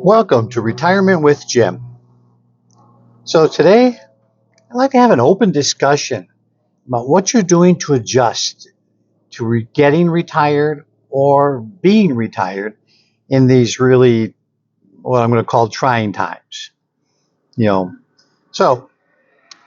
Welcome to Retirement with Jim. So today, I'd like to have an open discussion about what you're doing to adjust to getting retired or being retired in these really, what I'm going to call trying times. You know, so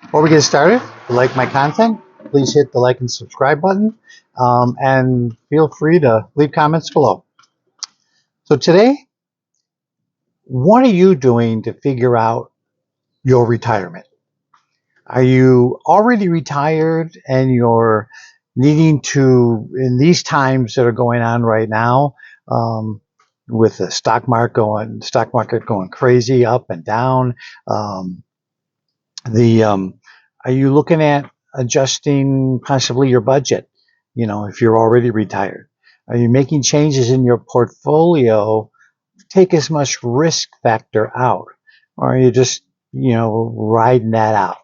before we get started, if you like my content, please hit the like and subscribe button, and feel free to leave comments below. So today, what are you doing to figure out your retirement? Are you already retired and you're needing to, in these times that are going on right now, with the stock market going crazy up and down, the are you looking at adjusting possibly your budget? You know, if you're already retired, are you making changes in your portfolio to take as much risk factor out, or are you just riding that out?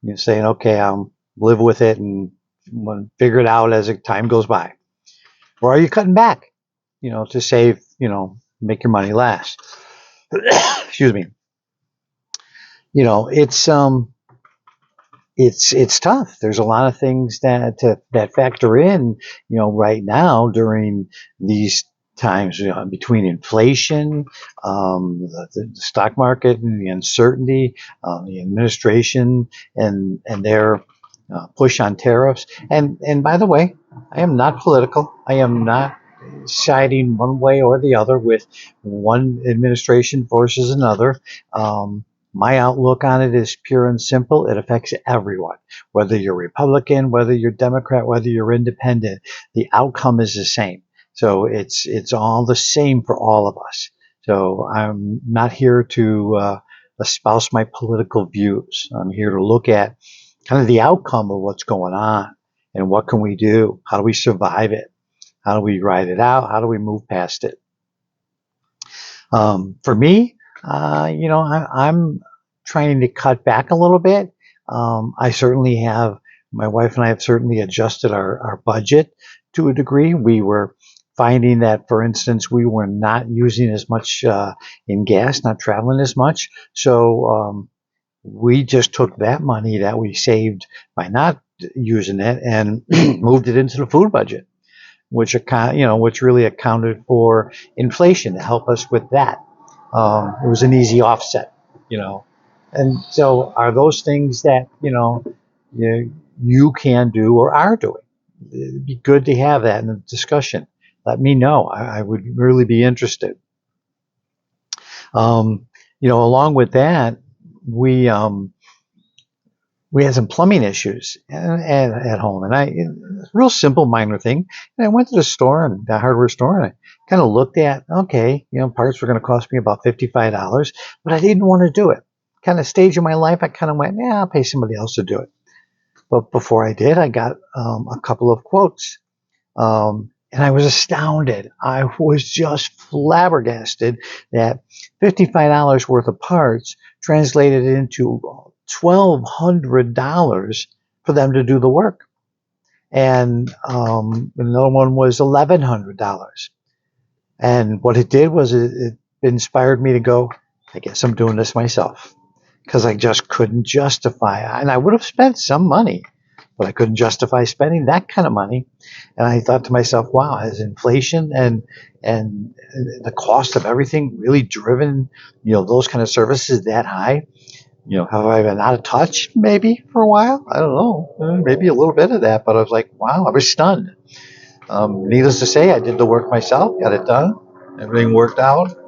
You're saying, okay, I'll live with it and figure it out as time goes by. Or are you cutting back, to save, make your money last? Excuse me. You know, it's tough. There's a lot of things that factor in, right now during these times, between inflation, the stock market and the uncertainty, the administration and their push on tariffs. And by the way, I am not political. I am not siding one way or the other with one administration versus another. My outlook on it is pure and simple. It affects everyone, whether you're Republican, whether you're Democrat, whether you're independent. The outcome is the same. So it's all the same for all of us. So I'm not here to espouse my political views. I'm here to look at kind of the outcome of what's going on and what can we do? How do we survive it? How do we ride it out? How do we move past it? For me, I'm trying to cut back a little bit. I certainly have, my wife and I have certainly adjusted our budget to a degree. We were finding that, for instance, we were not using as much in gas, not traveling as much. So we just took that money that we saved by not using it and moved it into the food budget, which really accounted for inflation to help us with that. It was an easy offset, And so, are those things that you can do or are doing? It'd be good to have that in the discussion. Let me know. I would really be interested. Along with that, we had some plumbing issues at home, and real simple, minor thing. And I went to the hardware store, and I kind of looked at, okay, parts were going to cost me about $55, but I didn't want to do it. Kind of stage of my life, I kind of went, yeah, I'll pay somebody else to do it. But before I did, I got a couple of quotes, and I was astounded. I was just flabbergasted that $55 worth of parts translated into $1,200 for them to do the work. And another one was $1,100. And what it did was it inspired me to go, I guess I'm doing this myself, because I just couldn't justify it. And I would have spent some money, but I couldn't justify spending that kind of money. And I thought to myself, wow, has inflation and the cost of everything really driven, those kind of services that high? Have I been out of touch maybe for a while? I don't know. Maybe a little bit of that, but I was like, wow, I was stunned. Needless to say, I did the work myself, got it done. Everything worked out.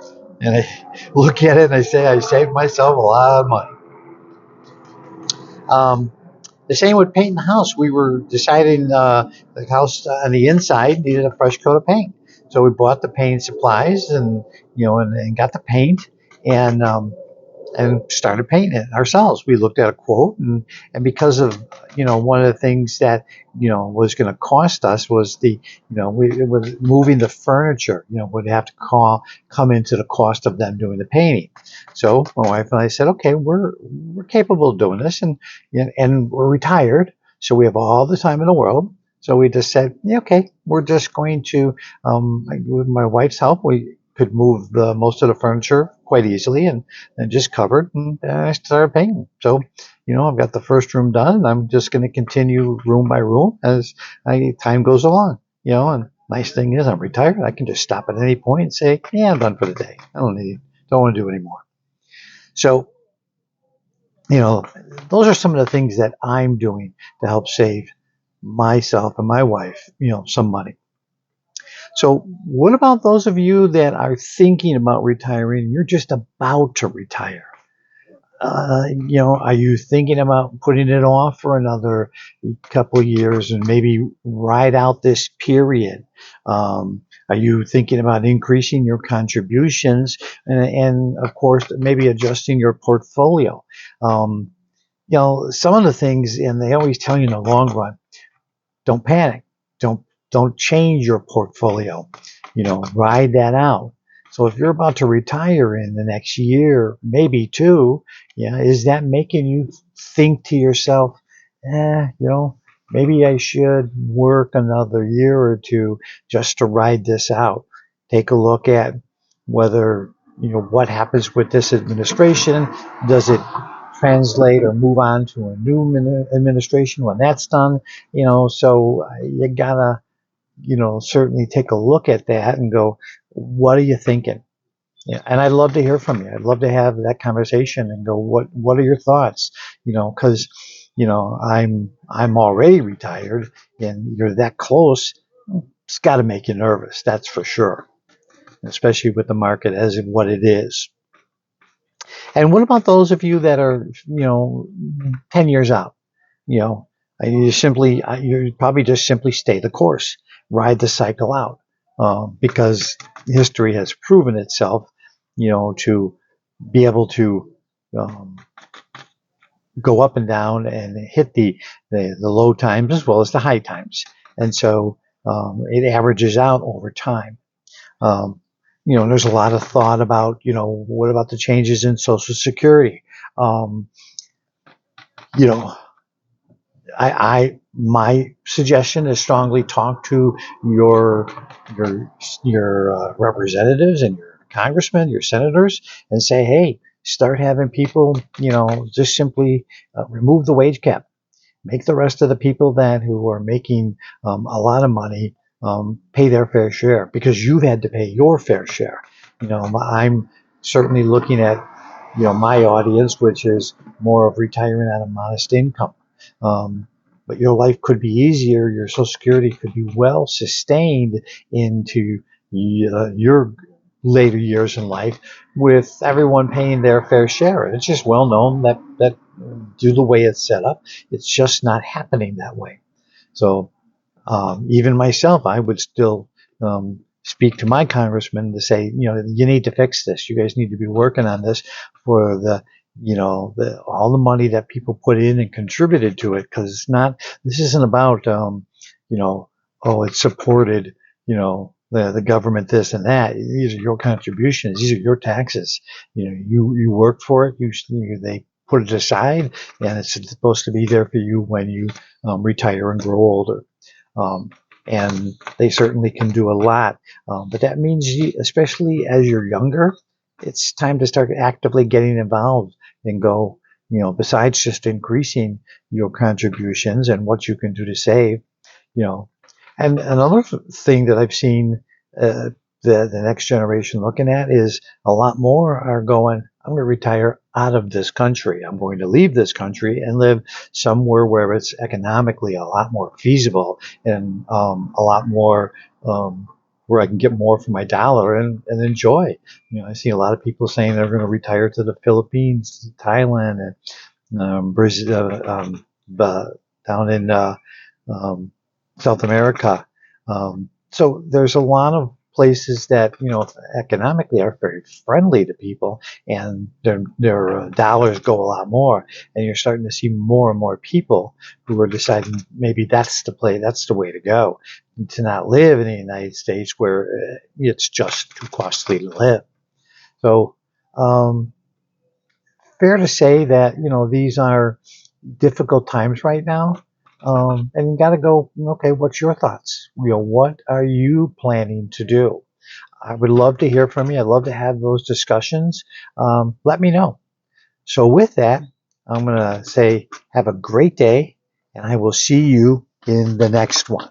And I look at it and I say, I saved myself a lot of money. The same with painting the house. We were deciding the house on the inside needed a fresh coat of paint. So we bought the paint supplies and got the paint and started painting it ourselves. We looked at a quote, and because of one of the things that was going to cost us was with moving the furniture, would have to come into the cost of them doing the painting. So my wife and I said, okay, we're capable of doing this, and we're retired, so we have all the time in the world. So we just said, yeah, okay, we're just going to, with my wife's help, we could move the most of the furniture quite easily and just covered, and I started painting. So, I've got the first room done, and I'm just going to continue room by room as time goes along. And nice thing is I'm retired. I can just stop at any point and say, yeah, I'm done for the day. I don't want to do anymore. So, those are some of the things that I'm doing to help save myself and my wife, some money. So what about those of you that are thinking about retiring? You're just about to retire. Are you thinking about putting it off for another couple of years and maybe ride out this period? Are you thinking about increasing your contributions and of course, maybe adjusting your portfolio? Some of the things, and they always tell you in the long run, don't panic. Don't change your portfolio. Ride that out. So if you're about to retire in the next year, maybe two, is that making you think to yourself, maybe I should work another year or two just to ride this out? Take a look at whether, what happens with this administration. Does it translate or move on to a new administration when that's done? So you gotta, certainly take a look at that and go, what are you thinking? Yeah, and I'd love to hear from you. I'd love to have that conversation and go, what are your thoughts? Because I'm already retired, and you're that close. It's got to make you nervous, that's for sure, especially with the market as what it is. And what about those of you that are 10 years out? You know, you probably just simply stay the course, ride the cycle out, because history has proven itself, to be able to um, go up and down and hit the low times as well as the high times, and so it averages out over time. Um, there's a lot of thought about, what about the changes in Social Security? Um, you know, my suggestion is strongly talk to your representatives and your congressmen, your senators, and say, hey, start having people, just simply remove the wage cap, make the rest of the people who are making a lot of money pay their fair share, because you've had to pay your fair share. I'm certainly looking at my audience, which is more of retiring on a modest income. But your life could be easier. Your Social Security could be well sustained into your later years in life, with everyone paying their fair share. And it's just well known that due to the way it's set up, it's just not happening that way. So even myself, I would still speak to my congressman to say, you need to fix this. You guys need to be working on this for all the money that people put in and contributed to it, because this isn't about, it's supported, the government, this and that. These are your contributions. These are your taxes. You worked for it. They put it aside, and it's supposed to be there for you when you retire and grow older. And they certainly can do a lot. But that means, especially as you're younger, it's time to start actively getting involved and go, besides just increasing your contributions and what you can do to save, And another thing that I've seen the next generation looking at is a lot more are going, I'm going to retire out of this country. I'm going to leave this country and live somewhere where it's economically a lot more feasible and a lot more where I can get more for my dollar and enjoy. I see a lot of people saying they're going to retire to the Philippines, Thailand, and Brazil, down in South America. So there's a lot of places that economically are very friendly to people, and their dollars go a lot more, and you're starting to see more and more people who are deciding maybe that's the way to go, to not live in the United States where it's just too costly to live. So fair to say that these are difficult times right now. And you got to go, okay, what's your thoughts? What are you planning to do? I would love to hear from you. I'd love to have those discussions. Let me know. So with that, I'm going to say have a great day, and I will see you in the next one.